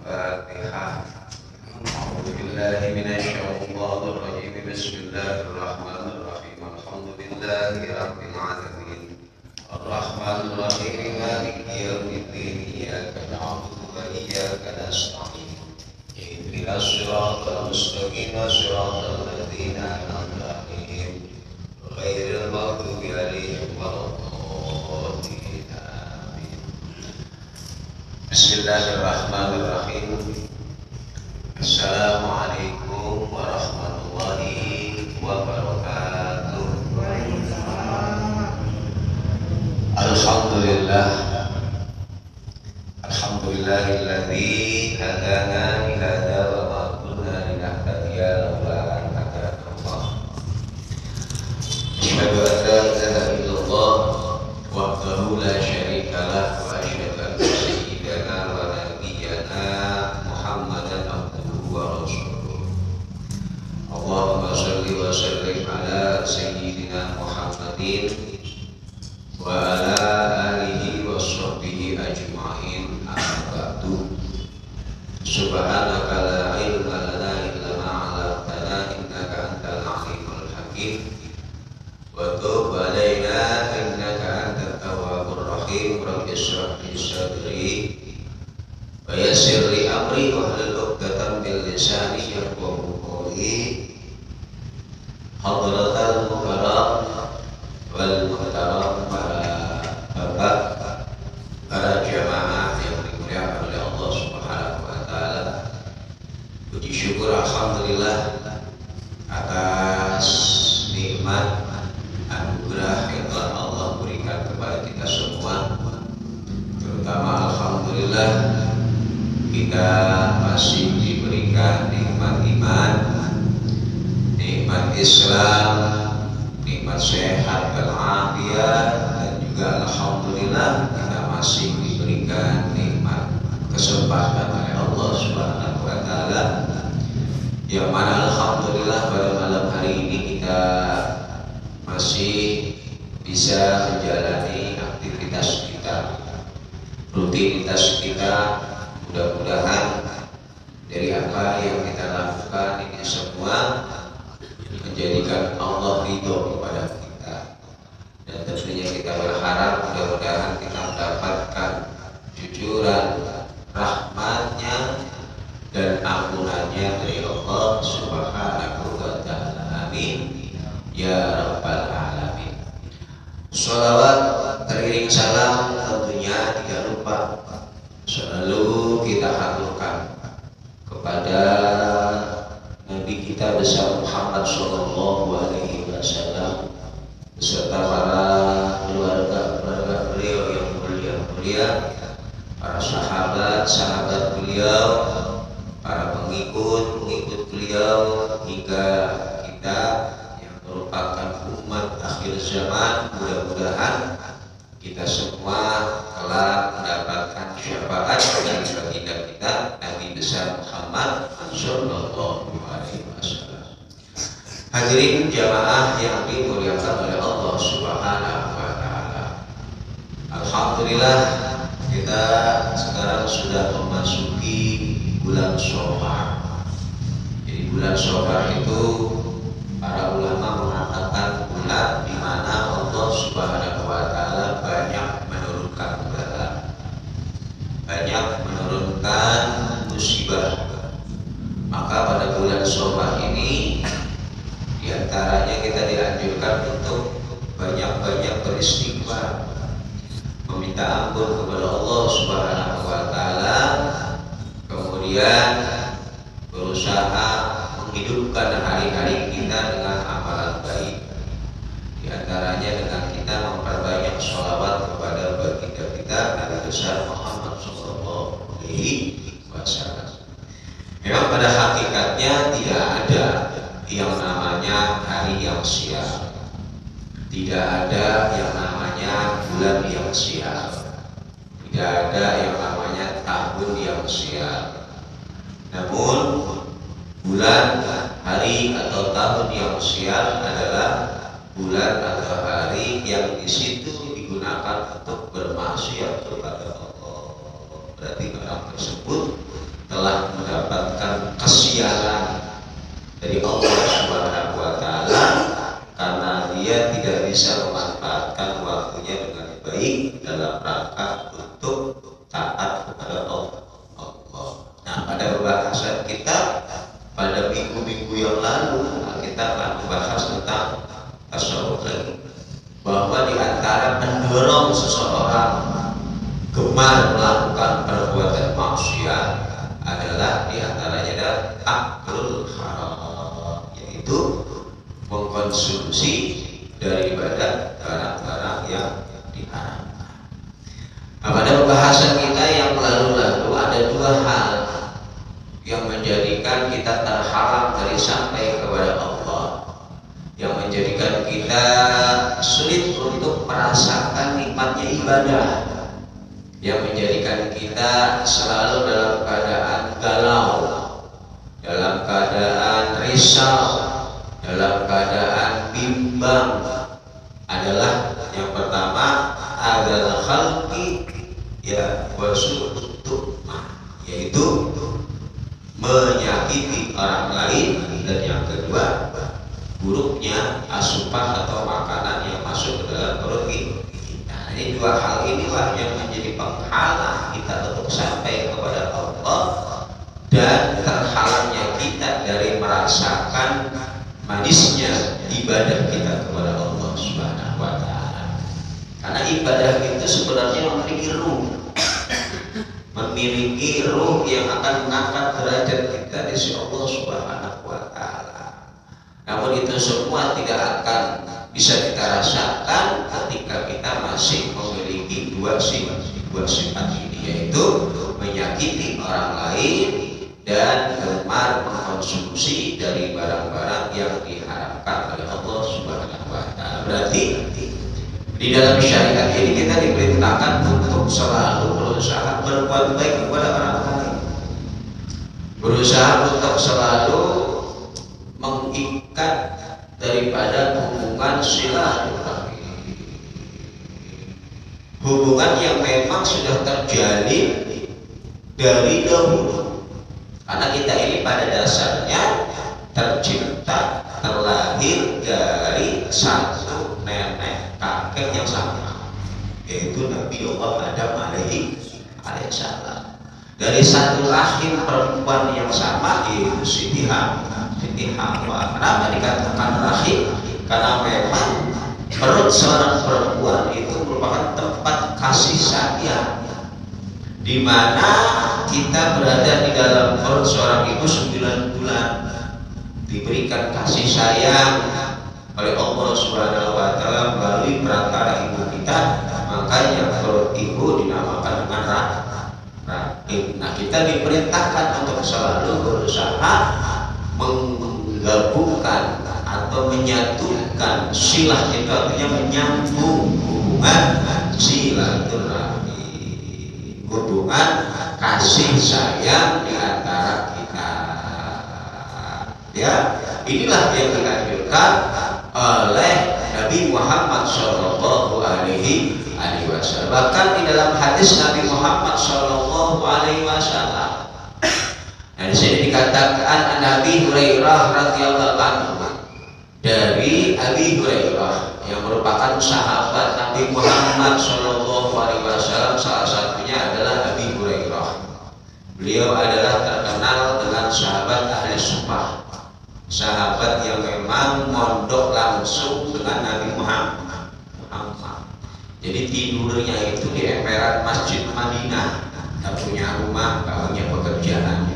الفاتحة. أعوذ بالله من الشيطان الرجيم. بسم الله الرحمن الرحيم. الحمد لله رب العالمين الرحمن الرحيم مالك يوم الدين. إياك نعبد وإياك نستعين. اهدنا الصراط المستقيم صراط الذين أنعمت عليهم غير المغضوب عليهم ولا الضالين. آمين. بسم الله الرحمن الرحيم. Assalamualaikum warahmatullahi wabarakatuh. Alhamdulillah. Alhamdulillahilladzi hadana li hadza wa ma kunna linahtadiya laula an hadana Allah. Asyhadu an la ilaha illallah wahdahu la syarika lah wa asyhadu anna sayyidana wa nabiyyana Muhammadan abduhu wa rasuluh. Allahumma shalli wa sallim ala sayyidina Muhammadin wa ala alihi wa sahbihi ajma'in. Amma ba'du. Subhanaka la ilma lana illa ma 'allamtana innaka antal alimul hakim. Wa tub 'alaina innaka antat tawwabur rahim. Rabbi shrah li sadri wa yassir li amri wahlul 'uqdatam min lisani yafqahu qawli. Hadratal mukarram wal muhtaram, para bapak, para jamaah yang dimuliakan oleh Allah Subhanahu wa taala. Puji syukur alhamdulillah atas nikmat anugerah yang telah Allah berikan kepada kita semua. Terutama alhamdulillah kita masih diberikan nikmat iman, nikmat Islam, nikmat sehat dan afiat, dan juga alhamdulillah kita masih diberikan nikmat kesempatan oleh Allah Subhanahu wa taala, yang mana alhamdulillah pada malam hari ini kita masih bisa menjalani aktivitas kita, rutinitas kita. Mudah-mudahan dari apa yang kita lakukan ini semua menjadikan Allah ridho kepada kita, dan tentunya kita berharap mudah-mudahan kita mendapatkan jujuran rahmatnya dan ampunannya dari Allah Subhanahu wa taala. Amin ya rabbal alamin. Sholawat teriring salam tentunya tidak lupa selalu kita haturkan kepada Nabi kita besar Muhammad Sallallahu Alaihi Wasallam beserta para keluarga beliau yang mulia-mulia, para sahabat beliau, para pengikut beliau, hingga kita yang merupakan umat akhir zaman. Mudah-mudahan kita semua telah mendapatkan syafaat dan baginda kita Nabi besar Muhammad Sallallahu Alaihi Wasallam. Hadirin jamaah yang dimuliakan oleh Allah Subhanahu wa taala. Alhamdulillah kita sekarang sudah memasuki bulan Syawal. Jadi bulan Syawal itu para ulama mengatakan bulan di mana Allah Subhanahu wa taala banyak menurunkan bala, banyak menurunkan musibah. Maka pada bulan Syawal ini diantaranya kita dianjurkan untuk banyak-banyak beristighfar, meminta ampun kepada Allah Subhanahu wa taala, kemudian berusaha menghidupkan hari-hari kita dengan amalan baik. Di antaranya dengan kita memperbanyak sholawat kepada baginda kita Nabi besar Muhammad Sallallahu Alaihi Wasallam. Memang pada hakikatnya tidak ada yang namanya hari yang sial, tidak ada yang namanya bulan yang sial, tidak ada yang namanya tahun yang sial. Namun bulan, hari atau tahun yang sial adalah bulan atau hari yang di situ digunakan untuk bermaksiat kepada Allah. Berarti orang tersebut telah telah mendapatkan kesialan dari Allah Subhanahu wa taala karena dia tidak bisa memanfaatkan waktunya dengan baik dalam rangka untuk taat kepada Allah. Nah, pada pembahasan kita pada minggu-minggu yang lalu kita telah membahas tentang tasawuf lagi, bahwa di antara pendorong seseorang gemar melakukan perbuatan maksiat adalah di antaranya adalah aklul haram, yaitu mengkonsumsi daripada barang-barang yang diharamkan. Nah, pada pembahasan kita yang lalu-lalu ada dua hal yang menjadikan kita terhalang dari sampai kepada Allah, yang menjadikan kita sulit untuk merasakan nikmatnya ibadah, yang menjadikan kita selalu dalam keadaan galau, dalam keadaan risau, dalam keadaan bimbang, adalah yang pertama adalah khalqi ya wasu'ut, yaitu menyakiti orang lain, dan yang kedua buruknya asupan atau makanan yang masuk ke dalam perut kita. Nah, ini dua hal inilah yang menjadi penghalang kita untuk sampai kepada Allah dan terhalangnya kita dari merasakan manisnya ibadah kita kepada Allah Subhanahu wa taala. Karena ibadah itu sebenarnya memiliki ruh yang akan mengangkat derajat kita di sisi Allah Subhanahu wa taala. Namun itu semua tidak akan bisa kita rasakan ketika kita masih memiliki dua sifat ini, yaitu menyakiti orang lain dan gemar mengkonsumsi dari barang-barang yang diharamkan oleh Allah Subhanahu wa taala. Berarti di dalam syariat ini kita diperintahkan untuk selalu berusaha berbuat baik kepada orang lain, berusaha untuk selalu mengikat daripada hubungan silaturahmi, hubungan yang memang sudah terjalin dari dahulu. Karena kita ini pada dasarnya tercipta, terlahir dari satu nenek kakek yang sama, yaitu Nabi Allah Adam alaihissalam. Dari satu rahim perempuan yang sama, yaitu Siti Hawa. Kenapa dikatakan rahim? Karena memang perut seorang perempuan itu merupakan tempat kasih sayang, di mana kita berada di dalam perut seorang ibu 9 bulan, diberikan kasih sayang oleh Allah Subhanahu wa taala melalui perantara ibu kita. Makanya perut ibu dinamakan dengan rahim. Nah, kita diperintahkan untuk selalu berusaha menggabungkan atau menyatukan silah, itu artinya menyambung hubungan silaturahmi, hubungan kasih sayang di antara kita. Ya, inilah yang dianjurkan oleh Nabi Muhammad Shallallahu Alaihi Wasallam. Bahkan di dalam hadis Nabi Muhammad Shallallahu Alaihi Wasallam, nah, di sini dikatakan Nabi Hurairah radhiyallahu anhu, dari Abi Hurairah yang merupakan sahabat Nabi Muhammad Shallallahu Alaihi Wasallam, salah satunya adalah Abi Hurairah. Beliau adalah terkenal dengan sahabat ahli sunnah, sahabat yang memang mondok langsung dengan Nabi Muhammad. Jadi tidurnya itu di emperan Masjid Madinah, tak punya rumah, tak punya pekerjaan.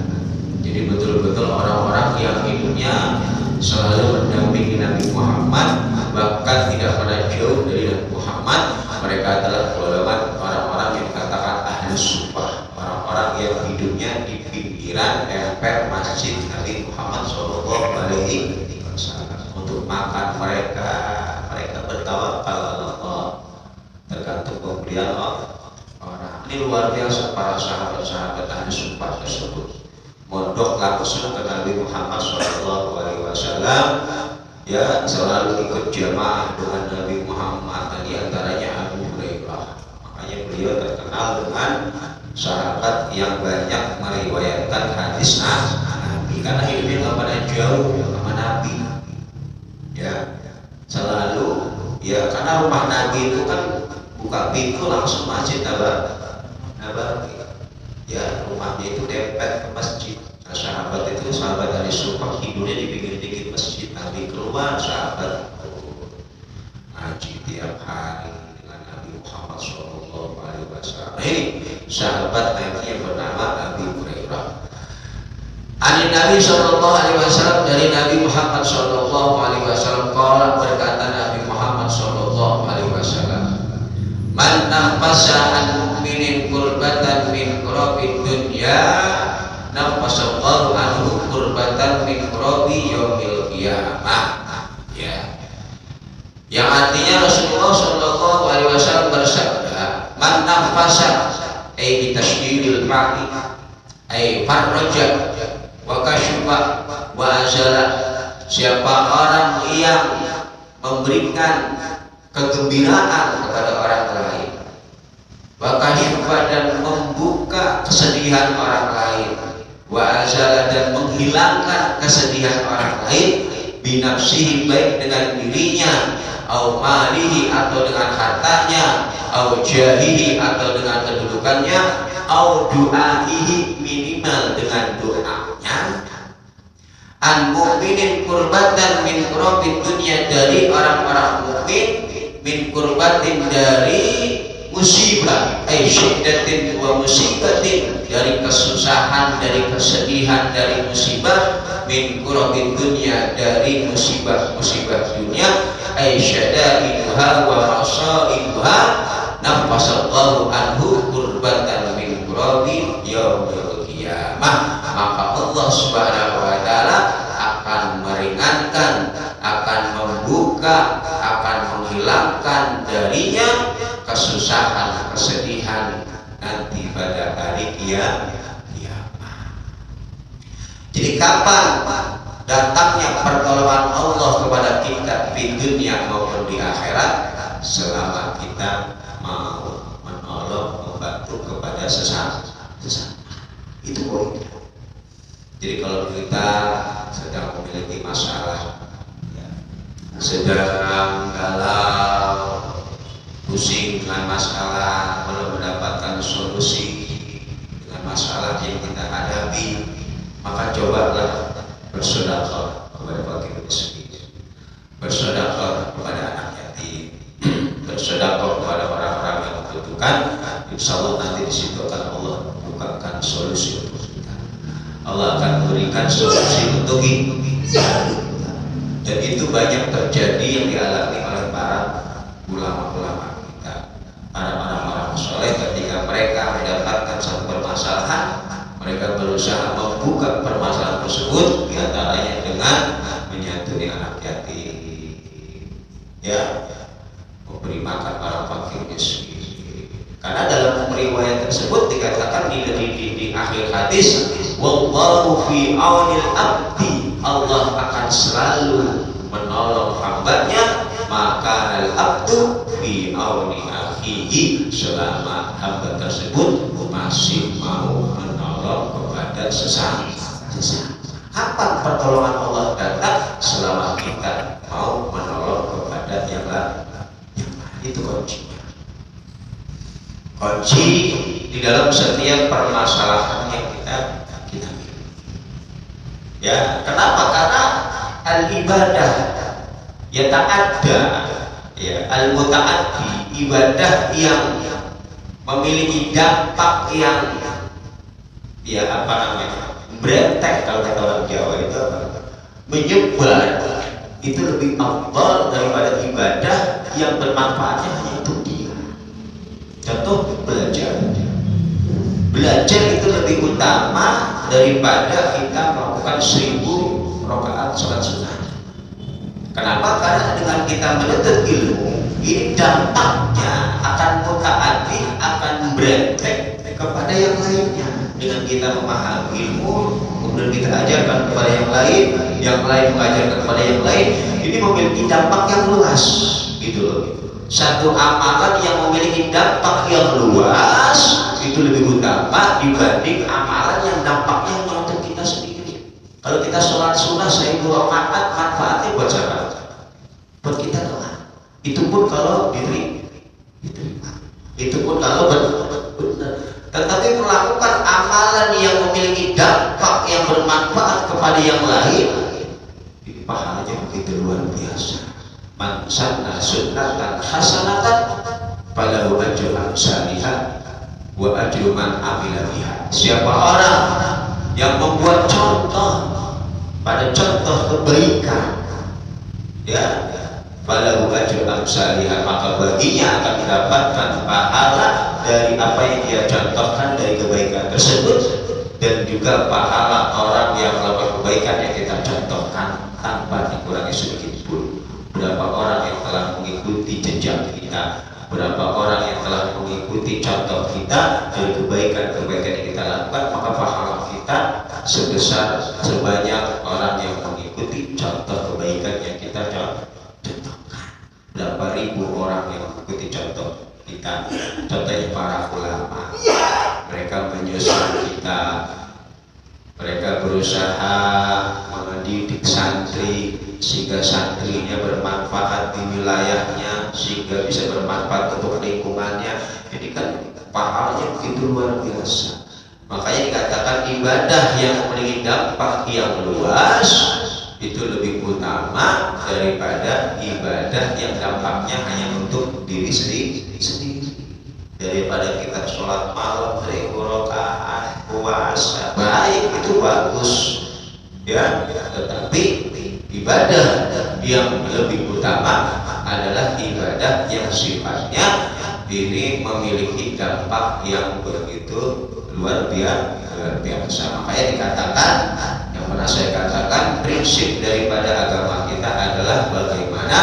Jadi betul-betul orang-orang yang hidupnya selalu mendampingi Nabi Muhammad, bahkan tidak pernah jauh dari Nabi Muhammad. Mereka adalah golongan orang-orang yang dikatakan ahli sunnah, orang-orang yang hidupnya di pinggiran emper Masjid Nabi Muhammad Shallallahu Alaihi Wasallam. Untuk makan mereka bertawakal Allah, tergantung pemberian orang. Ini luar biasa para sahabat-sahabat ahli sunnah tersebut, mondok langsung ke Nabi Muhammad Shallallahu Alaihi Wasallam, ya, selalu ikut jamaah dengan Nabi Muhammad. Dan diantaranya Abu Hurairah. Makanya beliau terkenal dengan sahabat yang banyak meriwayatkan hadis Nabi, karena hidupnya nggak pernah jauh sama Nabi. Ya, selalu ya, karena rumah Nabi itu kan buka pintu langsung masjid Nabawi. Ya, rumahnya itu dempet ke masjid. Nah, sahabat itu, sahabat dari Sumpah tidurnya di pinggir-pinggir masjid. Nabi keluar, sahabat ngaji tiap hari dengan Nabi Muhammad SAW. Ini sahabat Nabi yang bernama Abi Hurairah. Ani Nabi SAW, dari Nabi Muhammad SAW, qala, berkata Nabi Muhammad SAW, man nafasa an mu'minin kurbatan min kurabi dunya nafasallahu anhu kurbatan min kurabi yaumil qiyamah. Ya, yang artinya Rasulullah SAW bersabda, man nafasa ay bitasydidil fa'i ay farraja wa kasyafa wa azala, siapa orang yang memberikan kegembiraan kepada orang lain, wa kasyafa, dan membuka kesedihan orang lain, wa azala, dan menghilangkan kesedihan orang lain, binafsihi, baik dengan dirinya, au malihi, atau dengan hartanya, au jahihi, atau dengan kedudukannya, au du'aihi, minimal dengan doanya. An mu'minin kurbatan min kurabid dunya, dari orang-orang mukmin, min kurbatin, dari musibah, ay syiddatin wa musibatin, dari kesusahan, dari kesedihan, dari musibah, min kurabid dunya, dari musibah-musibah dunia, ay syada'iduha wa masaiduha, nafasallahu anhu kurbatan min kurabi yaumil qiyamah. Maka Allah Subhanahu wa ta'ala akan meringankan, akan membuka, akan menghilangkan darinya kesusahan, kesedihan nanti pada hari kiamat. Jadi kapan datangnya pertolongan Allah kepada kita di dunia maupun di akhirat? Selama kita mau menolong, membantu kepada sesama. Itu poinnya. Jadi kalau kita sedang memiliki masalah, ya, sedang galau, pusing dengan masalah, belum mendapatkan solusi dengan masalah yang kita hadapi, maka cobalah bersedekah kepada fakir miskin, bersedekah kepada anak yatim, bersedekah kepada orang-orang yang membutuhkan. Insya Allah nanti di situ akan Allah bukakan solusi untuk kita. Allah akan berikan solusi untuk kita. Dan itu banyak terjadi yang dialami oleh para ulama-ulama kita, para orang-orang soleh. Ketika mereka mendapatkan satu permasalahan, mereka berusaha membuka permasalahan tersebut, diantaranya dengan menyantuni anak yatim, ya, memberi makan para fakir miskin. Karena dalam riwayat tersebut dikatakan di akhir hadis, wallahu fi aunil abdi, Allah akan selalu menolong hambanya, maka al abdu fi auni akhihi, selama hamba tersebut masih mau menolong kepada sesama. Kapan pertolongan Allah datang? Selama kita mau menolong kepada yang lain. Itu kuncinya. Kunci di dalam setiap permasalahan yang kita miliki. Ya, kenapa? Karena al ibadah ya ta'adda, ya, al muta'addi, ibadah yang memiliki dampak yang, ya, apa namanya, bretek, kalau kata orang Jawa itu apa? Menyebar, itu lebih afdal daripada ibadah yang bermanfaatnya hanya untuk dia. Contoh, belajar itu lebih utama daripada kita melakukan 1000 rakaat sholat sunnah. Kenapa? Karena dengan kita menuntut ilmu, ini dampaknya akan mutaaddi, akan berentek kepada yang lainnya. Dengan kita memahami ilmu, kemudian kita ajarkan kepada yang lain mengajarkan kepada yang lain, ini memiliki dampak yang luas, gitu loh. Satu amalan yang memiliki dampak yang luas itu lebih utama dibanding amalan yang dampaknya hanya untuk kita sendiri. Kalau kita sholat sunnah 1000 rakaat, manfaatnya buat siapa? Buat kita doang. Itu pun kalau diterima. Itu pun kalau benar. Tetapi melakukan amalan yang memiliki dampak yang bermanfaat kepada yang lain, ini pahalanya begitu luar biasa. Man sanna sunnatan hasanatan falahu ajru amsalihha wa ajru man amila biha. Siapa orang yang membuat contoh pada contoh kebaikan, ya, falahu ajru amsalihha, maka baginya akan mendapatkan pahala dari apa yang dia contohkan dari kebaikan tersebut, dan juga pahala orang yang melakukan kebaikan yang kita contohkan tanpa dikurangi sedikit pun. Berapa orang yang telah mengikuti jejak kita, berapa orang yang telah mengikuti contoh kita dari kebaikan-kebaikan yang kita lakukan, maka pahala kita sebanyak orang yang mengikuti contoh kebaikan yang kita contohkan. Berapa ribu orang yang mengikuti contoh kita, contohnya para ulama, mereka menyusul kita, mereka berusaha mendidik santri sehingga santrinya bermanfaat di wilayahnya, sehingga bisa bermanfaat untuk lingkungannya. Jadi kan pahalanya begitu luar biasa. Makanya dikatakan ibadah yang memiliki dampak yang luas itu lebih utama daripada ibadah yang dampaknya hanya untuk diri sendiri. Daripada kita sholat malam 1000 rakaat, puasa, baik, itu bagus, ya. Tetapi ibadah yang lebih utama adalah ibadah yang sifatnya ini memiliki dampak yang begitu luar biasa. Makanya dikatakan, yang pernah saya katakan, prinsip daripada agama kita adalah bagaimana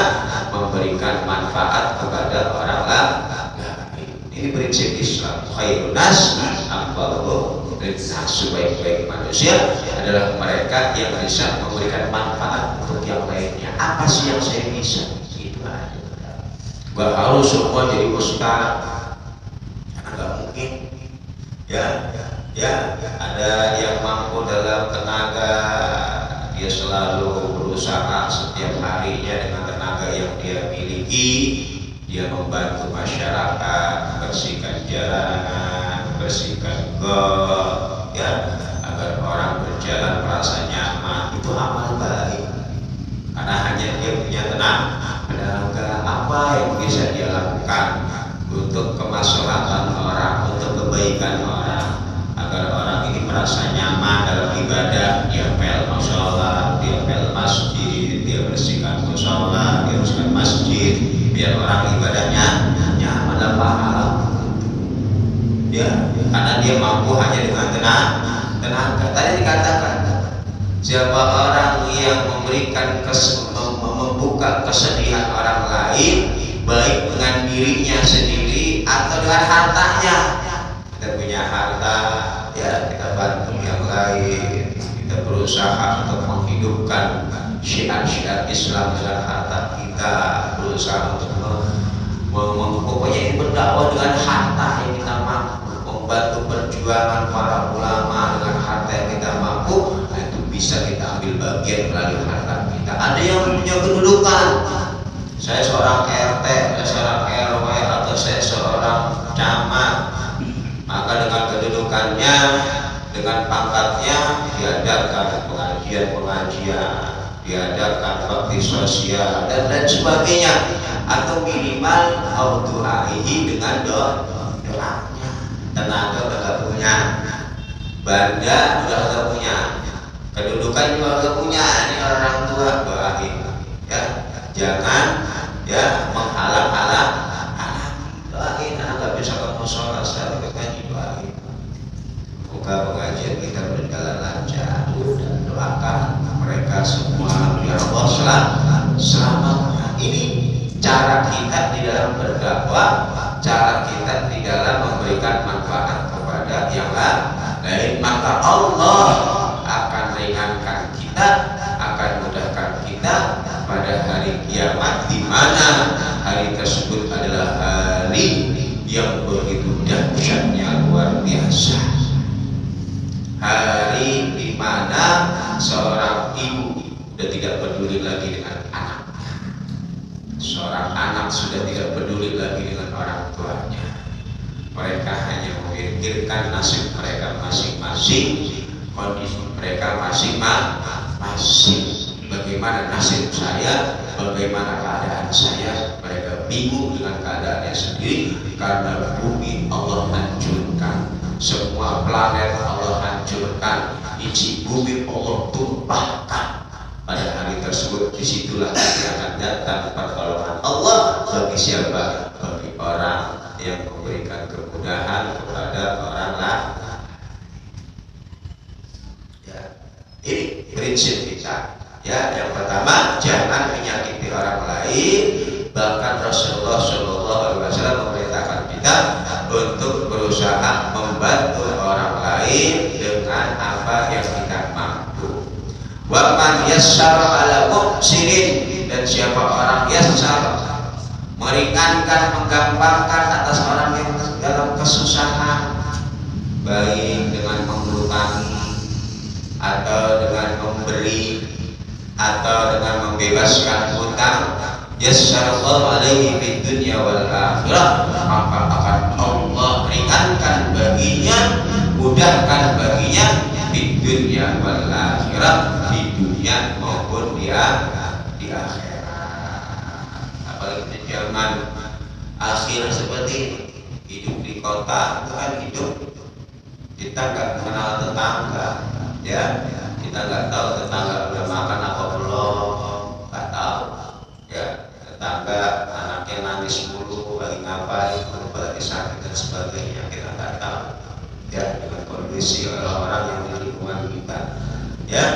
memberikan manfaat kepada orang lain. Ini prinsip Islam. Khairun nas anfa'uhum linnas, sebaik-baik manusia adalah mereka yang bisa memberikan manfaat untuk yang lainnya. Apa sih yang saya bisa? Itu aja. Gak harus semua jadi ustaz, nggak mungkin. Ya, ada yang mampu dalam tenaga, dia selalu berusaha setiap harinya dengan tenaga yang dia miliki, dia membantu masyarakat, bersihkan jalanan, bersihkan got, ya, agar orang berjalan merasa nyaman. Itu amal baik, karena hanya dia punya tenaga. Apa yang bisa dia lakukan untuk kemaslahatan orang, untuk kebaikan orang, agar orang ini merasa nyaman dalam ibadah. Dia pel musola, dia pel masjid, dia bersihkan musola, dia bersihkan masjid, biar orang ibadahnya nyaman dan pahala. Ya, karena dia mampu hanya dengan tenaga. Tadi dikatakan, siapa orang yang memberikan membuka kesedihan orang lain, baik dengan dirinya sendiri atau dengan hartanya. Kita punya harta, ya, kita bantu yang lain, kita berusaha untuk menghidupkan syiar-syiar Islam dengan harta kita, berusaha untuk pokoknya ini berdakwah dengan harta yang kita mampu, membantu perjuangan para ulama dengan harta yang kita mampu. Nah, itu bisa kita ambil bagian melalui harta kita. Ada yang punya kedudukan, saya seorang RT, saya seorang RW, atau saya seorang camat, maka dengan kedudukannya, dengan pangkatnya, diadakan pengajian, diadakan bakti sosial dan lain sebagainya, atau minimal audu'aihi dengan doanya. Tenaga udah gak punya, banda udah gak punya, kedudukan juga gak punya, ini orang tua doain, ya, jangan ya menghalang-halang, doain. Anak gak bisa ke musola, saya ngaji, doain. Buka pengajian kita berjalan lancar, dan doakan mereka semua biar Allah selamat. Ini cara kita di dalam berdakwah, cara kita di dalam memberikan manfaat kepada yang lain. Maka Allah akan ringankan kita, akan mudahkan kita pada hari kiamat, di mana hari tersebut adalah hari yang begitu dahsyatnya, luar di mana seorang ibu sudah tidak peduli lagi dengan anaknya, seorang anak sudah tidak peduli lagi dengan orang tuanya. Mereka hanya memikirkan nasib mereka masing-masing, kondisi mereka masing-masing. Bagaimana nasib saya, bagaimana keadaan saya. Mereka bingung dengan keadaannya sendiri, karena bumi Allah hancurkan, semua planet Allah hancurkan, isi bumi Allah tumpahkan. Pada hari tersebut, disitulah nanti akan datang pertolongan Allah bagi siapa? Bagi orang yang memberikan kemudahan kepada orang lain. Ya, ini prinsip kita. Ya, yang pertama, jangan menyakiti orang lain. Bahkan Rasulullah SAW memerintahkan kita untuk berusaha membantu orang lain dengan apa yang kita mampu. Wa man yassara ala muhsinin, dan siapa orang yassara, meringankan, menggampangkan atas orang yang dalam kesusahan, baik dengan menghutangi atau dengan memberi atau dengan membebaskan hutang, yassarallahu alaihi fid dunya wal akhirah, maka akan Allah ringankan baginya, mudahkan baginya di dunia wal akhirah, di dunia maupun di akhirat. Apalagi di zaman akhir seperti ini, hidup di kota bukan hidup, kita nggak mengenal tetangga, ya, kita nggak tahu tetangga udah makan apa belum, nggak tahu, ya, tetangga anaknya nangis mulu, lagi ngapain, lagi sakit dan sebagainya, kita nggak tahu, ya, dengan kondisi orang-orang yang di lingkungan kita, ya,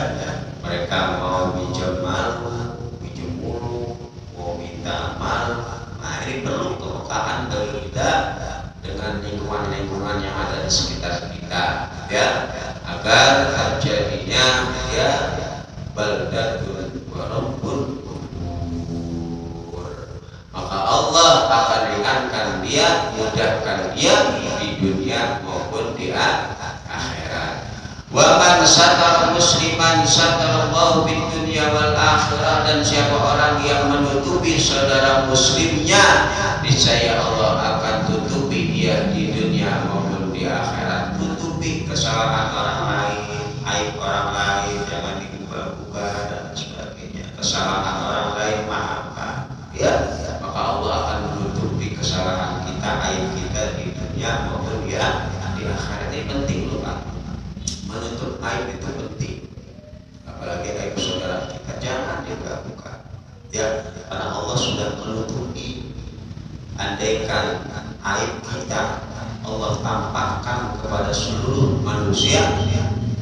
mereka mau pinjam malu, pinjam mulu, mau minta malu. Nah, ini perlu kepekaan dari kita dengan lingkungan-lingkungan yang ada di sekitar kita, ya, agar terjadinya, ya, baldatun wa rabbun ghafur. Maka Allah akan ringankan dia, mudahkan dia di dunia maupun di akhirat. Wa man satara musliman satarallahu fid dunya wal akhirah, dan siapa orang yang menutupi saudara muslimnya, niscaya Allah akan tutupi dia di dunia maupun di akhirat. Tutupi kesalahan orang lain, aib orang lain jangan dibuka-buka dan sebagainya. Kesalahan orang lain maafkan, ya, maka Allah akan menutupi kesalahan kita, aib kita di dunia maupun di akhirat. Ini penting loh, Pak. Menutup aib itu penting, apalagi aib saudara kita jangan dibuka-buka, ya, karena Allah sudah menutupi. Andaikan aib kita Allah tampakkan kepada seluruh manusia,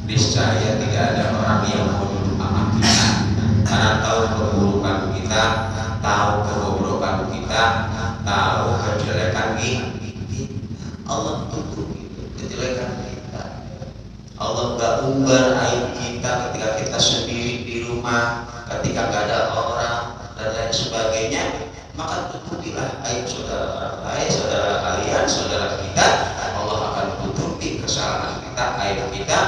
niscaya tidak ada orang yang menutup amal kita, karena tahu keburukan kita, tahu kebobrokan kita, tahu kejelekan kita. Allah tutup itu kejelekan kita. Allah nggak umbar aib kita ketika kita sendiri di rumah, ketika nggak ada orang dan lain sebagainya. Maka tutupilah aib saudara orang lain, saudara kalian, saudara kita. Allah akan tutupi kesalahan kita, aib kita,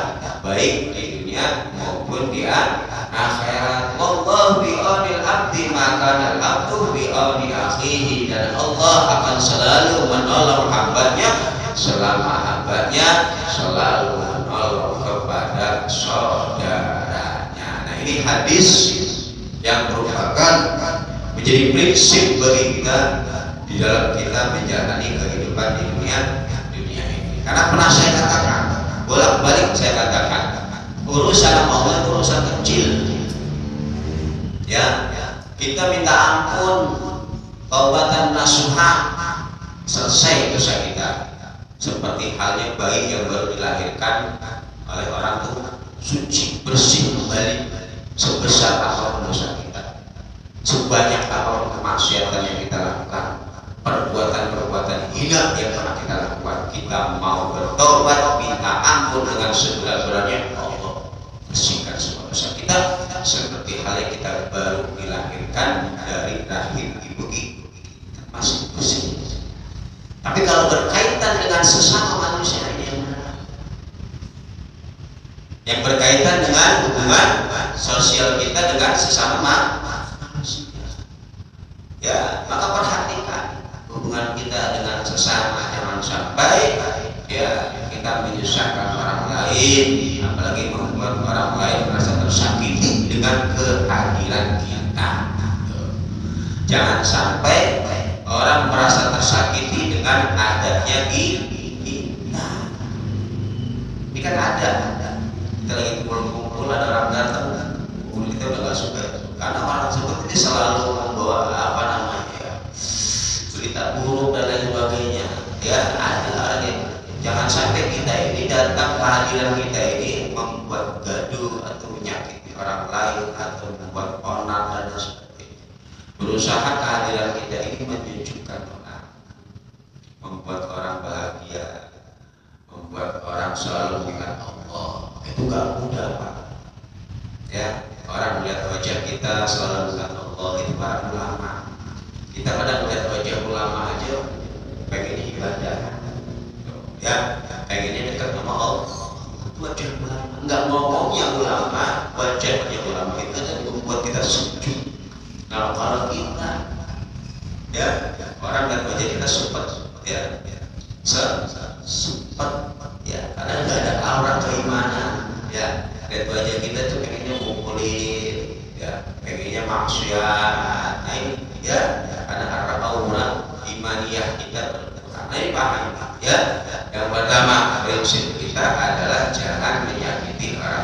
baik di dunia maupun di akhirat. Wallahu bi'aunil abdi maka al-abdu bi'auni akhihi, dan Allah akan selalu menolong hambanya selama hambanya selalu menolong kepada saudaranya. Nah, ini hadis yang merupakan menjadi prinsip bagi kita di dalam kita menjalani kehidupan di dunia ini. Karena pernah saya katakan, bolak-balik saya katakan, urusan Allah itu urusan kecil. Ya, kita minta ampun, taubatan nasuha, selesai dosa kita. Seperti halnya bayi yang baru dilahirkan oleh orang tua, suci, bersih kembali, sebesar apapun dosa kita, sebanyak apapun kemaksiatan yang kita lakukan, perbuatan-perbuatan hina yang pernah kita lakukan, kita mau bertobat, minta ampun dengan sebenar-benarnya, Allah bersihkan semua dosa kita, seperti halnya kita baru dilahirkan dari rahim ibu kita, masih bersih. Tapi kalau berkaitan dengan sesama manusia ini yang benar, yang berkaitan dengan hubungan sosial kita dengan sesama manusia. Ya, maka perhatikan hubungan kita dengan sesama, jangan sampai ya kita menyusahkan orang lain, apalagi membuat orang lain merasa tersakiti dengan kehadiran kita. Jangan sampai orang merasa tersakiti dengan adanya kita. Ini kan ada, kita lagi kumpul-kumpul, ada orang datang, kita udah gak suka, karena orang seperti ini selalu membawa apa namanya ya, berita buruk dan lain sebagainya. Ya ada orang yang jangan sampai kita ini datang, kehadiran kita ini membuat gaduh atau menyakiti orang lain atau membuat onar dan sebagainya. Berusaha kehadiran kita ini menunjukkan orang, membuat orang bahagia, membuat orang selalu mengingat Allah. Itu gak mudah, Pak. Ya, orang melihat wajah kita selalu mengingat Allah, itu para ulama. Kita kadang melihat wajah ulama aja pengen ibadah. Ya, pengennya dekat sama Allah. Wajah ulama, enggak ngomongnya ulama, wajahnya ulama itu dan membuat kita sujud. Nah, kalau kita ya, orang dan wajah kita sempat ya, sempat ya, karena nggak ada aura keimanan ya. Lihat wajah kita tuh pengennya mukulin ya, pengennya maksiat. Nah ini ya, karena aura imaniyah kita berkurang. Nah ini paham ya. Yang pertama prinsip kita adalah jangan menyakiti orang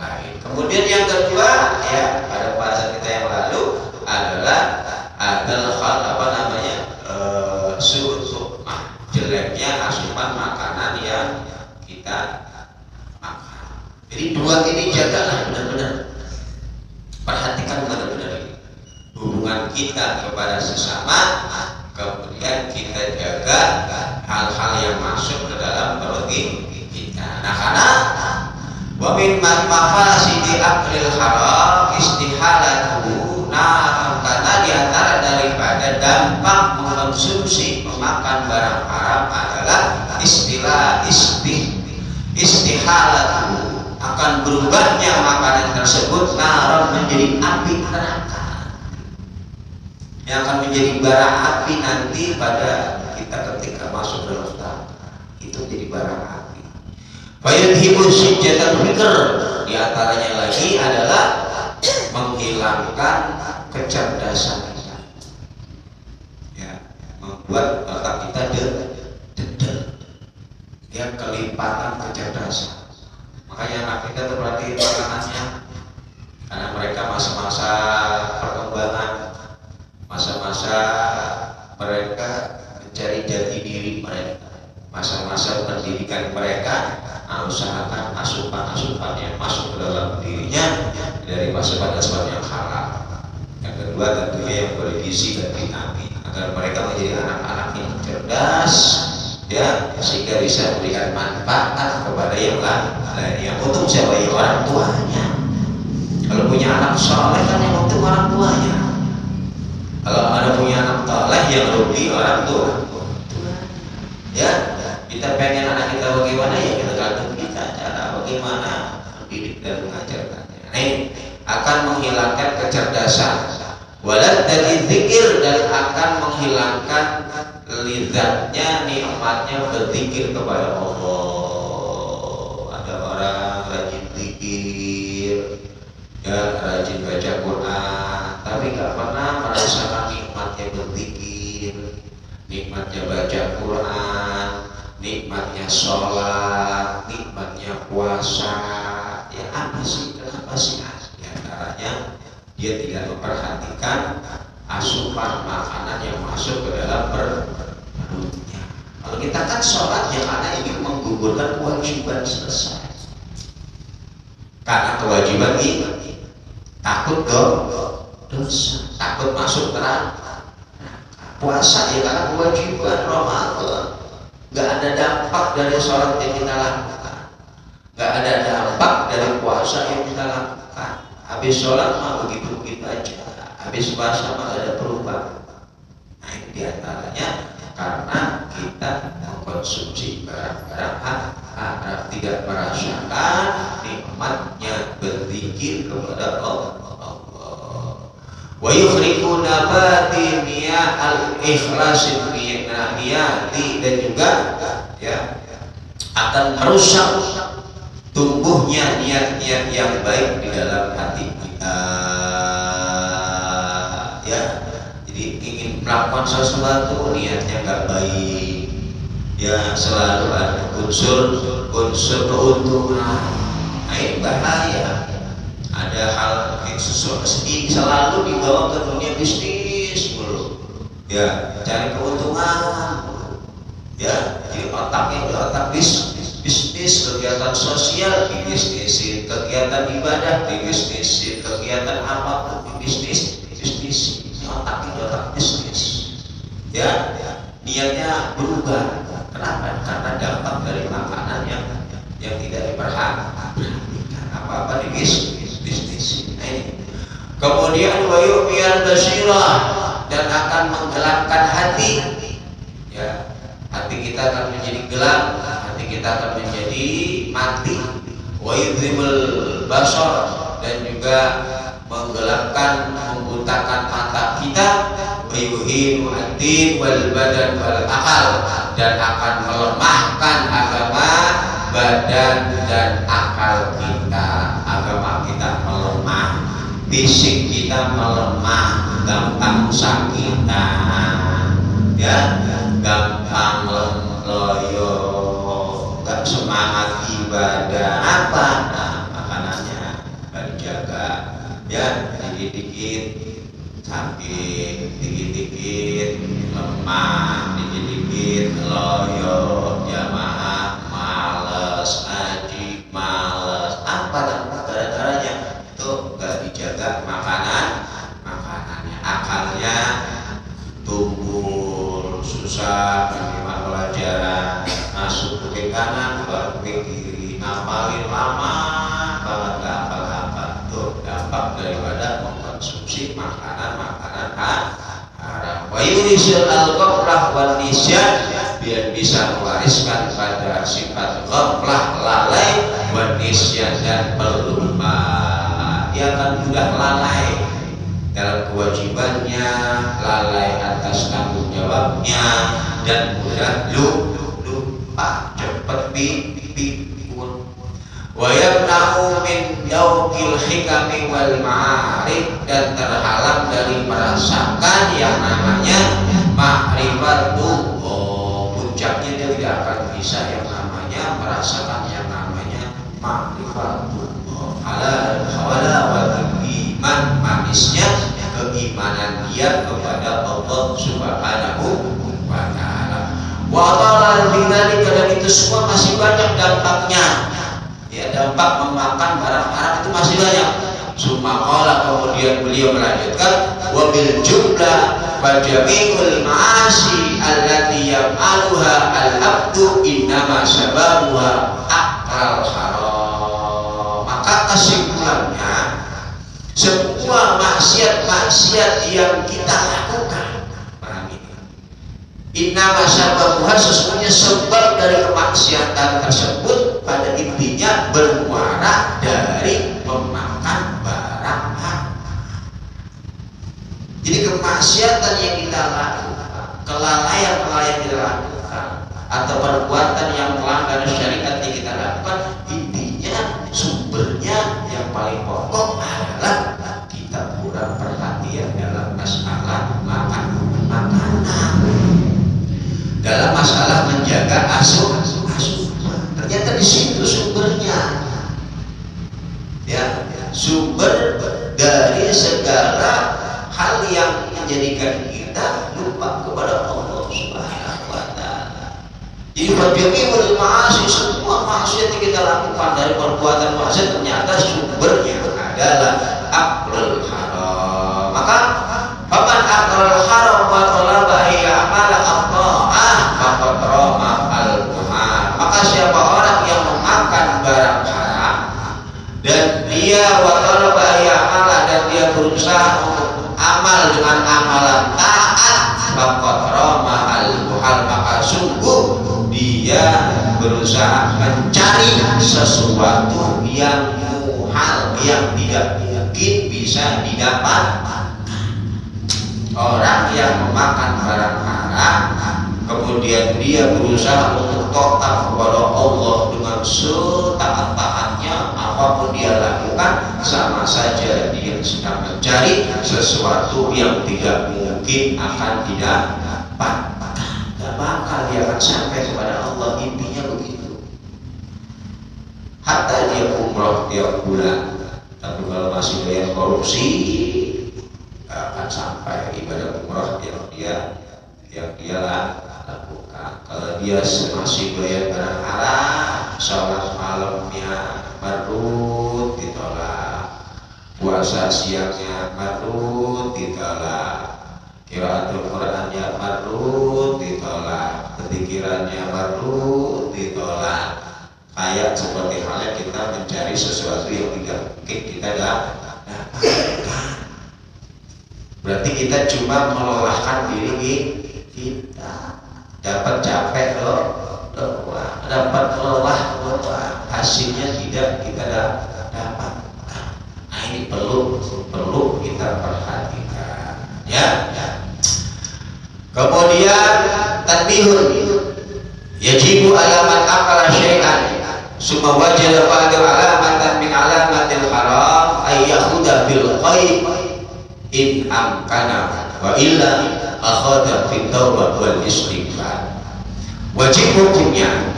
lain. Kemudian yang kedua ya, pada bahasa kita yang lalu adalah apa namanya su'umah, jeleknya asupan makanan yang kita makan. Jadi dua ini jagalah benar-benar, perhatikan benar-benar hubungan kita kepada sesama, kemudian kita jaga hal-hal yang masuk ke dalam perut kita. Nah, karena wa min mafasidi aklil haram istihalatuhu, nah karena diantara daripada dampak mengkonsumsi memakan barang haram adalah istihalatuhu, akan berubahnya makanan tersebut naron menjadi api neraka, yang akan menjadi bara api nanti pada kita ketika masuk dalam neraka. Itu jadi bara api. Fayudhibu syijjatal fikr, di antaranya lagi adalah menghilangkan kecerdasan kita. Ya, membuat otak kita dedel. Ya, kelipatan kecerdasan. Makanya anak kita tuh perhatiin makanannya, karena mereka masa-masa perkembangan, masa-masa mereka mencari jati diri mereka, masa-masa pendidikan mereka. Nah, usahakan asupan-asupan yang masuk ke dalam dirinya dari asupan-asupan yang halal. Yang kedua tentunya yang bergizi dan vitamin, agar mereka menjadi anak-anak yang cerdas ya, sehingga bisa memberikan manfaat kepada yang lain. Yang untung siapa? Ya orang tuanya. Kalau punya anak soleh kan yang untung orang tuanya. Kalau ada punya anak soleh yang rugi orang tua. Ya, kita pengen anak kita bagaimana ya, kita gantung kita cara bagaimana mendidik dan mengajarkannya. Ini akan menghilangkan kecerdasan, walad dari zikir, dan akan menghilangkan lizatnya, nikmatnya berzikir kepada Allah. Ada orang rajin zikir ya, rajin baca Quran, tapi nggak pernah merasakan nikmatnya berzikir, nikmatnya baca Quran, nikmatnya sholat, nikmatnya puasa. Ya apa sih? Kenapa sih? Di antaranya dia tidak memperhatikan asupan makanan yang masuk ke dalam perutnya. Kalau kita kan sholat ya karena ingin menggugurkan kewajiban selesai. Karena kewajiban ini takut dosa, takut masuk neraka. Puasa ya karena kewajiban Ramadan. Gak ada dampak dari sholat yang kita lakukan, gak ada dampak dari puasa yang kita lakukan. Habis sholat mah begitu-begitu aja, habis puasa mah gak ada perubahan. Nah ini diantaranya karena kita mengkonsumsi barang-barang haram, tidak merasakan nikmatnya berzikir kepada Allah. Wa yukhrikuna batiniyah al-ikhlasin niyati, dan juga ya akan merusak tumbuhnya niat-niat yang baik di dalam hati kita. Ya, jadi ingin melakukan sesuatu niatnya nggak baik, ya selalu ada unsur keuntungan. Nah, ini bahaya. Ada hal yang sesuatu selalu dibawa ke dunia bisnis dulu, ya cari keuntungan, ya jadi otaknya di otak bisnis, kegiatan sosial di bisnisin, kegiatan ibadah di bisnisin, kegiatan apapun di bisnis, otaknya di otak bisnis, ya niatnya berubah. Kenapa? Karena dampak dari makanan yang tidak diperhatikan, apa-apa di bisnis. Nah, ini. Kemudian wa yu'miyal basirah, dan akan menggelapkan hati, ya hati kita akan menjadi gelap, hati kita akan menjadi mati. Wa yudhibul basar, dan juga menggelapkan, membutakan mata kita. Wa yuhinu ad-din wal badan wal akal, dan akan melemahkan agama, badan dan akal kita. Agama kita melemah, fisik kita melemah, gampang sakitan, ya gampang loyo, gak semangat ibadah. Apa? Nah, makanannya gak dijaga, ya dikit-dikit sakit, dikit-dikit lemah, dikit-dikit loyo, jamaah males ngaji, males apa gara-garanya itu gak dijaga makanannya, akalnya tumbuh susah menerima pelajaran, masuk ke kanan baru ke kiri, ngapalin lama banget, gak apa-apa. Tuh dampak daripada mengkonsumsi makanan haram. Wa yurisul al-ghaflah wan nisyan, biar bisa mewariskan pada sifat ghaflah, lalai, wan nisyan, dan pelupa. Dia akan mudah lalai dalam kewajibannya, lalai atas tanggung jawabnya, dan mudah lupa, cepat pikun. Wa yamna'u min yauqil hikami wal ma'arif, dan terhalang dari merasakan yang namanya ma'rifatullah. Puncaknya dia tidak akan bisa yang namanya merasakan yang namanya ma'rifatullah. Halawatul iman, manisnya keimanan dia kepada Allah Subhanahu wa ta'ala. Wa ta'ala bidzalika, dan itu semua masih banyak dampaknya. Ya, dampak memakan barang haram itu masih banyak. Sumaqala, kemudian beliau melanjutkan, wa bil jumlah fa jami'ul ma'asi allati yaf'aluha al-abdu innama sababuha akal haram. Maka kesimpulannya, semua maksiat yang kita lakukan, innama sababuha, sesungguhnya sebab dari kemaksiatan tersebut pada intinya bermuara dari memakan barang haram. Jadi kemaksiatan yang kita lakukan, kelalaian yang kita lakukan, atau perbuatan yang melanggar syariat yang kita lakukan, intinya sumbernya yang paling pokok adalah kita kurang perhatian dalam masalah makanan, dalam masalah menjaga asupan. Ternyata di situ sumbernya, ya sumber dari segala hal yang menjadikan kita lupa kepada Allah Subhanahu wa ta'ala. Jadi fajami'ul ma'asi, semua maksiat yang kita lakukan dari perbuatan maksiat ternyata sumbernya adalah aklul haram. Maka faman aklul haram wa talaba ya'mala at-ta'ah faqad rama al-muhal. Maka siapa orang yang memakan barang haram dan dia wa talaba ya'mala, dan dia berusaha untuk amal dengan amalan taat, faqad rama al-muhal, hal maka sungguh dia berusaha mencari sesuatu yang muhal, yang tidak mungkin bisa didapat. Orang yang memakan barang haram kemudian dia berusaha untuk total kepada Allah dengan setaat-taatnya, apapun dia lakukan sama saja dia sedang mencari sesuatu yang tidak mungkin akan didapat. Gak bakal dia akan sampai kepada Allah, intinya begitu. Hatta dia umroh tiap bulan, tapi kalau masih bayar korupsi gak akan sampai ibadah umroh yang dia lakukan. Kalau dia masih bayar barang haram, sholat malamnya marut ditolak, puasa siangnya marut ditolak, qiraatul Qur'annya marut ditolak, pikirannya marut ditolak. Kayak seperti halnya kita mencari sesuatu yang tidak mungkin kita dapatkan. Berarti kita cuma melelahkan diri kita. Dapat capek doang, dapat lelah doang, hasilnya tidak kita dapat. Nah ini perlu kita perhatikan, ya. Kemudian tanbihun, yajibu alamat akala syai'an summa wajada ba'da alamatan min alamatil haram ayyahuda bil qaib in amkana wa illa akhadha fit taubat wal istighfar. Wajib hukumnya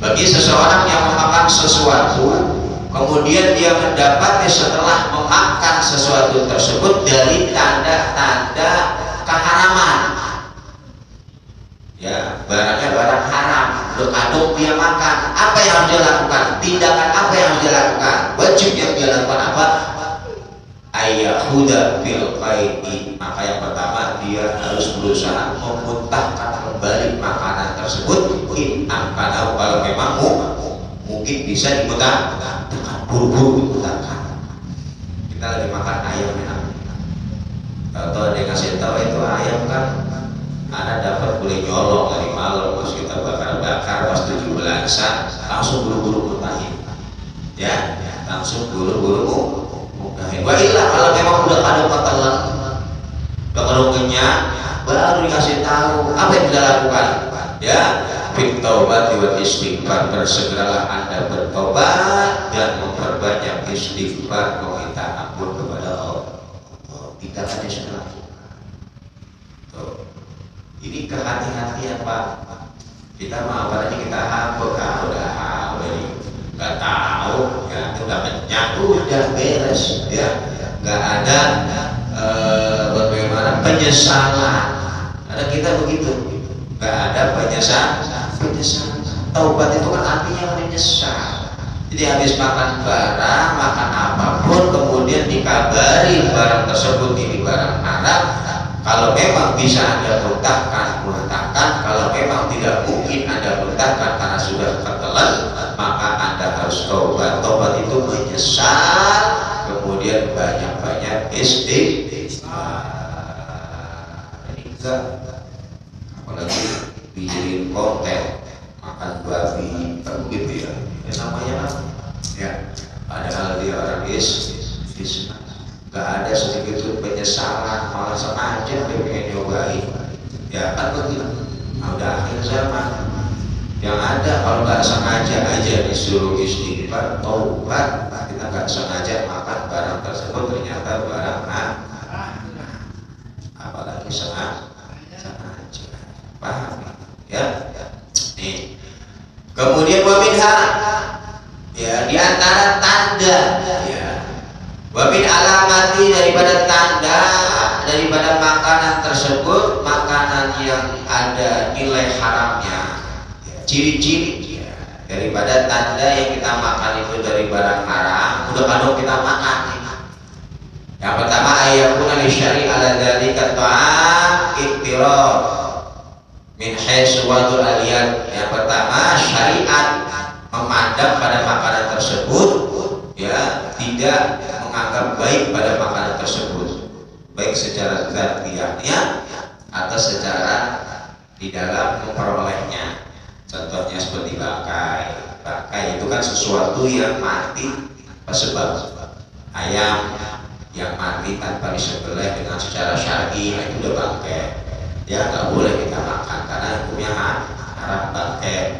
bagi seseorang yang memakan sesuatu kemudian dia mendapati setelah memakan sesuatu tersebut dari tanda-tanda keharaman, ya, barangnya barang haram, aduk dia makan, apa yang harus dia lakukan? Tindakan apa yang harus dia lakukan? Wajib yang dia lakukan apa? Ayyahuda bil qaidi. Maka yang pertama dia harus berusaha memuntahkan kembali makanan tersebut. In amkana, kalau memang mungkin bisa dimuntahkan, buru-buru dimuntahkan. Kita lagi makan ayam ya, atau dia kasih tahu itu ayam kan Anda dapat boleh nyolong dari malam, terus kita bakar-bakar pas 17-an, langsung buru-buru muntahin, ya, langsung buru-buru muntahin. Wah ilah, kalau memang udah ada ketelan, udah kenyang, baru dikasih tahu apa yang kita lakukan, ya. Fit taubat wa istighfar, bersegeralah Anda bertobat dan memperbanyak istighfar, meminta ampun kepada Allah. Tidak ada salah. Ini kehati-hatian Pak. Kita mau apalagi kita udah nggak tahu, ya udah kenyang, udah beres, ya nggak ada bagaimana penyesalan. Ada kita begitu, nggak ada penyesalan. Taubat itu kan artinya menyesal. Jadi habis makan barang, makan apapun, kemudian dikabari barang tersebut ini barang haram. Kalau memang bisa Anda muntahkan. Kalau memang tidak mungkin Anda muntahkan karena sudah ketelan, maka Anda harus taubat. Taubat itu menyesal, kemudian banyak-banyak istighfar. Ini enggak, apalagi bikin konten makan babi, kan begitu ya. Namanya apa? Ya, padahal dia orang Islam. Gak ada sedikit pun penyesalan, malah sengaja dia pengen nyobain, ya kan begitu. Nah, udah akhir zaman, yang ada kalau nggak sengaja aja disuruh istighfar, taubat, kita nggak sengaja makan barang tersebut ternyata barang apalagi sengaja, paham ya? Nih, kemudian waminha, ya, di antara tanda, ya, wamin alamati, daripada tanda, daripada makanan tersebut, makanan yang ada nilai haramnya, ciri-ciri, ya, daripada tanda yang kita makan itu dari barang haram, udah kadang kita makan. Yang pertama, ayatun al-syari ala dzalika ta'am iktiraf min haitsu wadul aliyat. Yang pertama, syariat memandang pada makanan tersebut, ya, tidak menganggap baik pada makanan tersebut, baik secara zatiahnya atau secara di dalam memperolehnya. Contohnya seperti bangkai. Bangkai itu kan sesuatu yang mati sebab ayam yang mati tanpa disembelih dengan secara syar'i itu udah bangkai. Ya nggak boleh kita makan karena hukumnya haram bangkai.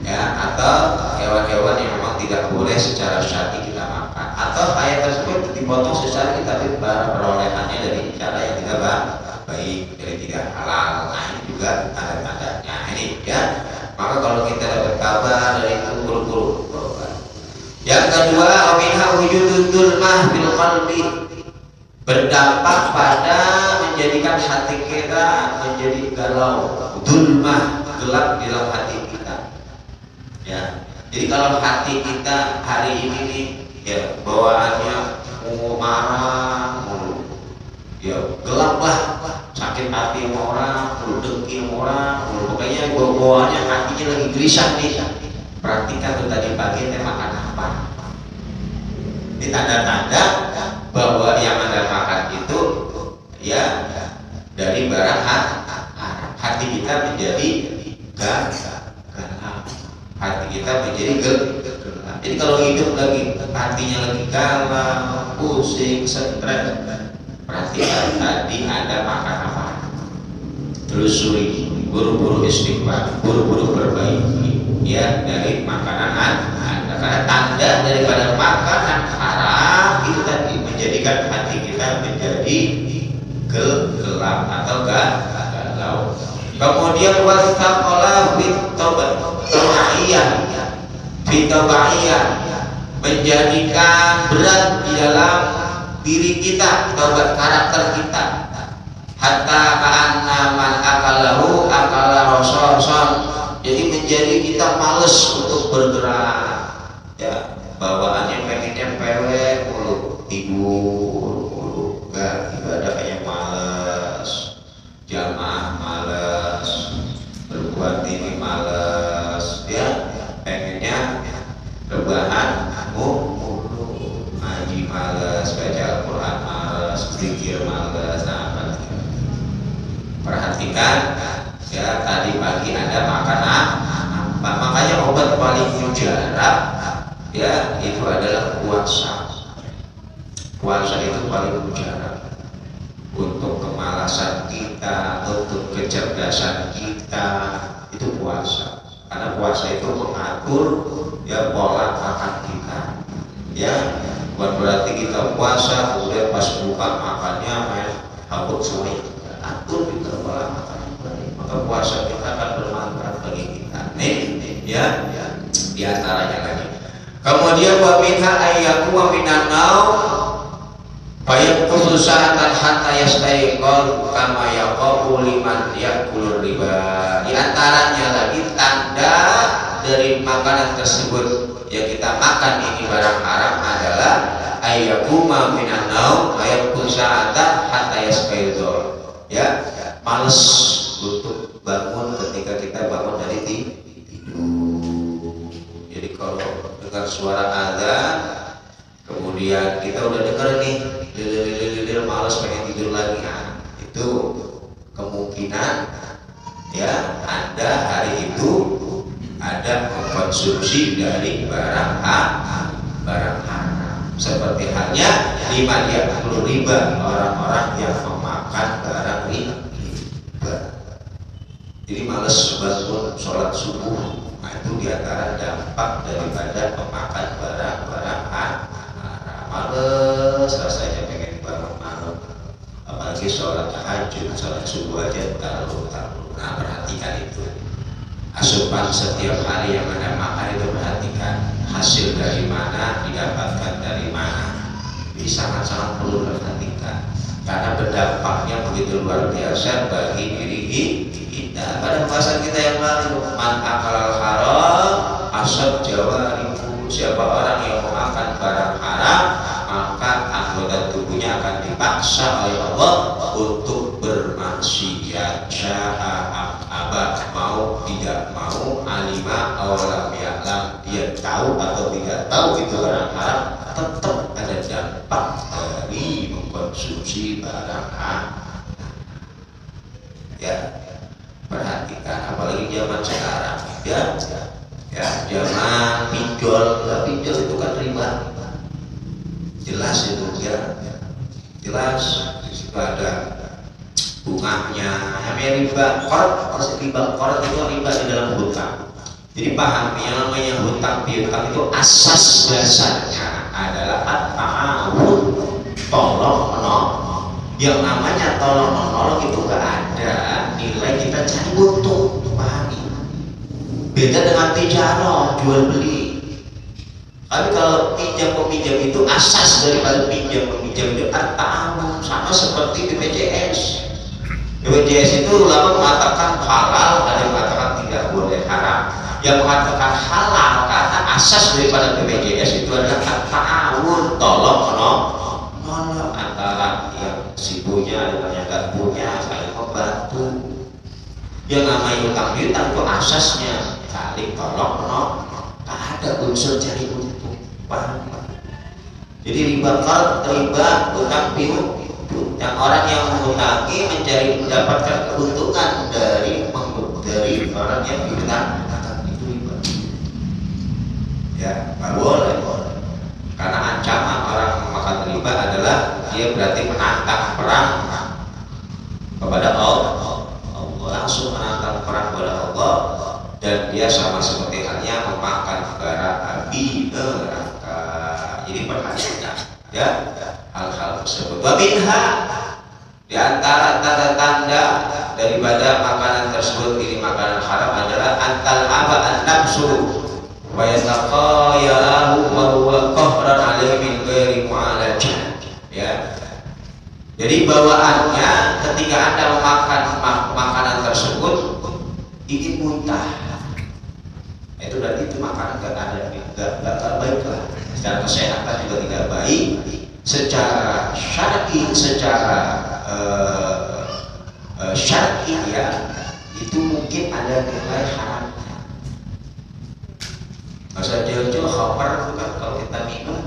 Ya, atau hewan-hewan yang memang tidak boleh secara syar'i kita makan. Atau ayam tersebut dipotong secara tapi perolehannya dari cara yang tidak baik, dari tidak halal. Nah ini juga tanda-tandanya ini ya. Maka kalau kita dapat kabar dari itu buru-buru. Yang kedua, minha wujudul dzulmah bil qalbi, berdampak pada menjadikan hati kita menjadi galau, dzulmah, gelap di dalam hati kita. Ya. Jadi kalau hati kita hari ini nih ya bawaannya marah mulu. Ya gelap lah, sakit hati sama orang, dengki sama orang, pokoknya bawaannya hatinya lagi gelisah nih. Perhatikan tuh tadi pagi teh makan apa. Ini tanda-tanda bahwa yang Anda makan itu ya dari barang hati kita menjadi gelap. Hati kita menjadi gelap. Jadi kalau hidup lagi hatinya lagi galau, pusing, stres, perhatikan tadi Anda makan apa. Telusuri, buru-buru istighfar, buru-buru perbaiki ya dari makanan Anda. Karena tanda daripada makanan haram itu tadi menjadikan hati kita menjadi gelap atau galau. Kemudian wasaqala fitabaiyah, menjadikan berat di dalam diri kita, taubat karakter kita. Hatta ka'anna man akalahu akala rasul. Jadi menjadi kita males untuk bergerak. Ya, bawaannya pengennya pewek mulu, tidur mulu, enggak ibadah kayak males, jamaah males, berbuat ini males, ya pengennya rebahan mulu, ngaji males, baca Al-Quran males, zikir males. Nah, perhatikan ya tadi pagi Anda makan apa. Makanya obat paling mujarab ya itu adalah puasa. Puasa itu paling mujarab untuk kemalasan kita, untuk kecerdasan kita, itu puasa. Karena puasa itu mengatur ya pola makan kita. Ya, bukan berarti kita puasa kemudian pas buka makannya main habuk sulit. Atur kita pola makan. Maka puasa kita akan bermanfaat bagi kita. Nih, ya, di antaranya lagi. Kemudian wa minha ayyaku wa minan naum bayat khususatan hatta yastaiqal kama yaqulu liman yaqulur riba. Di antaranya lagi tanda dari makanan tersebut yang kita makan ini barang haram adalah ayyaku ma minan naum bayat khususatan hatta yastaiqal. Ya, males untuk bangun ketika kita bangun dari tidur. Jadi kalau dengar suara azan kemudian kita udah dengar nih lilir malas pengen tidur lagi, nah, itu kemungkinan ya Anda hari itu ada mengkonsumsi dari barang haram seperti halnya lima dia riba, orang-orang yang memakan barang riba. Jadi malas bangun sholat subuh. Nah, itu diantara dampak daripada memakan barang-barang haram. Males rasanya pengen bangun malam, apalagi sholat tahajud, sholat subuh aja terlalu. Nah, perhatikan itu. Asupan setiap hari yang Anda makan itu perhatikan hasil dari mana, didapatkan dari mana. Ini sangat-sangat perlu perhatikan karena berdampaknya begitu luar biasa bagi diri kita. Pada pembahasan kita yang lalu, man akal haram asab jawaribu, siapa orang yang memakan barang haram maka anggota tubuhnya akan dipaksa oleh Allah untuk bermaksiat. Sya'a abah, mau tidak mau, alima awalam ya'lam, dia tahu atau tidak tahu itu barang haram, tetap ada dampak dari mengkonsumsi barang haram. Ya, perhatikan. kan, apalagi zaman sekarang ya zaman pinjol. Pinjol itu kan riba, jelas itu ya, jelas di situ ada bunganya, namanya riba korot itu riba di dalam hutang. Jadi paham, yang namanya hutang piutang itu asas dasarnya adalah at-ta'awun, tolong menolong. Yang namanya tolong menolong itu gak ada nilai kita cari untung, pahami. Beda dengan tijarah, jual beli. Tapi kalau pinjam meminjam itu asas daripada pinjam meminjam itu at-ta'awun, sama seperti BPJS. BPJS itu ulama mengatakan halal, ada yang mengatakan tidak boleh, haram. Yang mengatakan halal karena asas daripada BPJS itu adalah at-ta'awun, tolong menolong antara yang si punya dengan yang tidak punya, saling membantu. Yang namanya utang piutang itu asasnya saling tolong menolong, tak ada unsur cari untung. Paham? Jadi riba utang piutang, yang orang yang mengutangi mencari mendapatkan keuntungan dari orang yang piutang. Ya, nggak boleh. Karena ancaman orang memakan riba adalah dia berarti menantang perang kepada Allah, langsung menantang perang kepada Allah, dan dia sama seperti halnya memakan bara api neraka. Jadi perhatikan ya hal-hal tersebut. Wabinha, di antara tanda-tanda daripada makanan tersebut ini makanan haram adalah antal aba an-nafsu wa yataqayahu wa huwa qahran alaihi min ghairi mu'alajah. Ya. Jadi bawaannya ketika Anda memakan makanan tersebut ingin muntah, itu berarti itu makanan enggak baik lah. Secara kesehatan juga tidak baik. Secara syar'i, syar'i ya, itu mungkin ada nilai haram. Masa jauh-jauh khamar itu kan kalau kita minum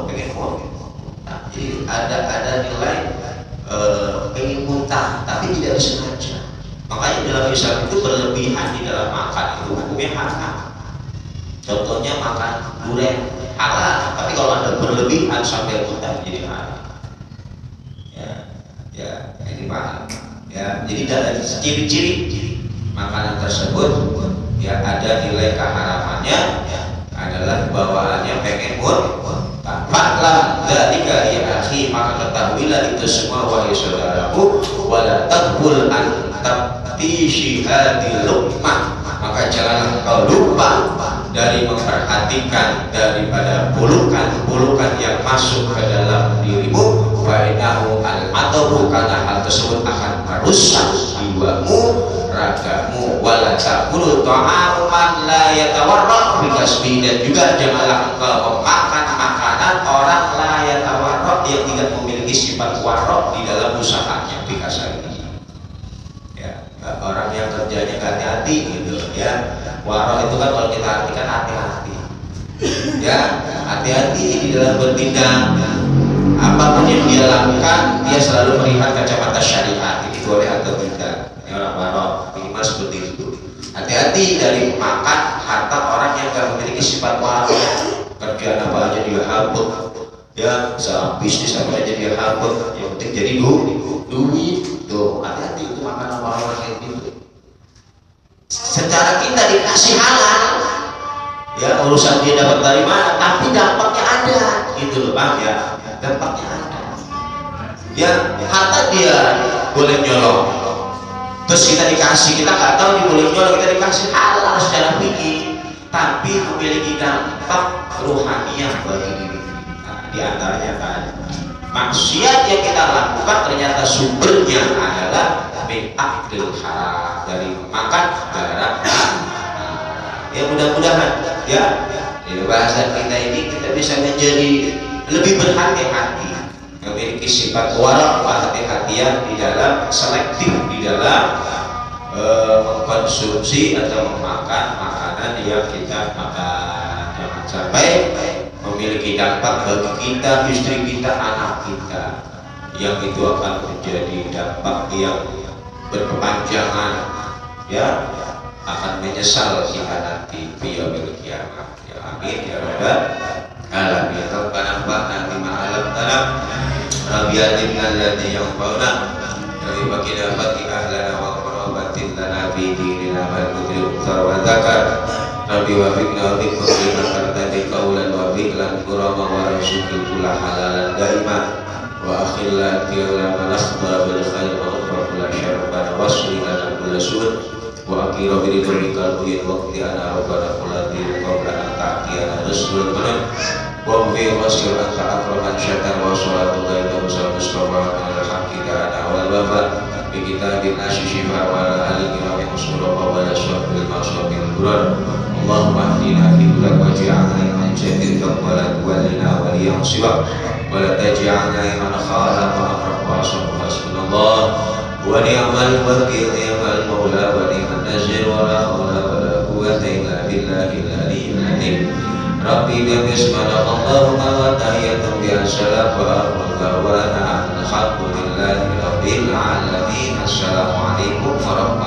pengen nah, jadi ada nilai pengen muntah tapi tidak disengaja. Makanya dalam Islam itu berlebihan di dalam makan itu hukumnya haram. Contohnya makan durian halal, tapi kalau ada berlebihan sampai muntah jadi haram. Ya, ini paham. Ya, jadi dari ciri-ciri makanan tersebut ya ada nilai keharamannya adalah bawaannya pengen faklah dzalika ya akhi, maka ketahuilah itu semua wahai saudaraku, wala taqbul an tabtishi hadil luqmah, maka janganlah engkau lupa dari memperhatikan daripada bulukan yang masuk ke dalam dirimu, wa innahu al-adabu, karena hal tersebut akan merusak jiwamu, ragamu. Wala ta'kulu ta'aman la yatawarraq bikasbi, dan juga janganlah engkau memakan makanan orang la yatawarraq yang tidak memiliki sifat warraq di dalam usahanya, bikasbi. Ya, orang yang kerjanya hati-hati gitu ya. Warraq itu kan kalau kita artikan hati-hati. Ya, hati-hati di dalam bertindak. Apapun yang dia lakukan, dia selalu melihat kacamata syariat, ini boleh atau tidak. Ini orang warraq minimal seperti itu. Hati-hati dari makan harta orang yang tidak memiliki sifat warraq. Kerjaan apa aja dia habuk, ya usaha bisnis apa aja dia habuk, yang penting jadi duit. Tuh, hati-hati itu makanan warraq kayak gitu. Secara kita dikasih halal, ya urusan dia dapat dari mana, tapi dampaknya ada, gitu loh bang ya. Dampaknya ada. Ya, harta dia boleh nyolong. Terus kita dikasih, kita nggak tahu dia boleh nyolong, kita dikasih halal secara fikih, tapi memiliki dampak ruhaniyah bagi diri. Nah, di antaranya kan maksiat yang kita lakukan ternyata sumbernya adalah akdil haram, dari makan barang. Ya mudah-mudahan ya di bahasan kita ini kita bisa menjadi lebih berhati-hati, memiliki sifat waraq, hati-hatian di dalam selektif di dalam mengkonsumsi atau memakan makanan yang kita makan. Jangan sampai memiliki dampak bagi kita, istri kita, anak kita, yang itu akan menjadi dampak yang berkepanjangan, ya akan menyesal jika nanti yaumil kiamah. Ya amin ya rabbal alamin. Rabbana fa'na bima 'allamtana rabbi alimna alladhi yanfa'una rabbi baqina fatihah lana wa qarabatin lana fi dinina wal mudri wa zakar rabbi wa fiqna wa fiqna lima kartati qawlan wa fiqlan kurama wa rasyukil kula halalan daimah wa akhillan ti'ala manasbara bil khair wa ghafar kula syarabana wasri lana kula su'ud wa akira biridhika al-buyid wa qti'ana rabbana kuladhi qabla an ta'tiyana rasul manun wa fi wasir anta akraman syakar wa salatu ghaita wa mustafa alhamdulillah wal wafa bi kitabin asyifa wa alihi wa sura wa la syafil masabil quran Allahumma hdina fi kulli waj'alna min jadid wa la tuwallina wa liyam siwa wa la taj'alna man khala wa amra wa subhanallah wa ni'mal wakil ni'mal maula wa ni'man nasir wa la hawla wa la quwwata illa billahil aliyyil azim. Rabbi bismillah Allahumma wa tahiyyatu bi assalam wa alhamdulillah alhamdulillahi rabbil alamin. Assalamualaikum warahmatullahi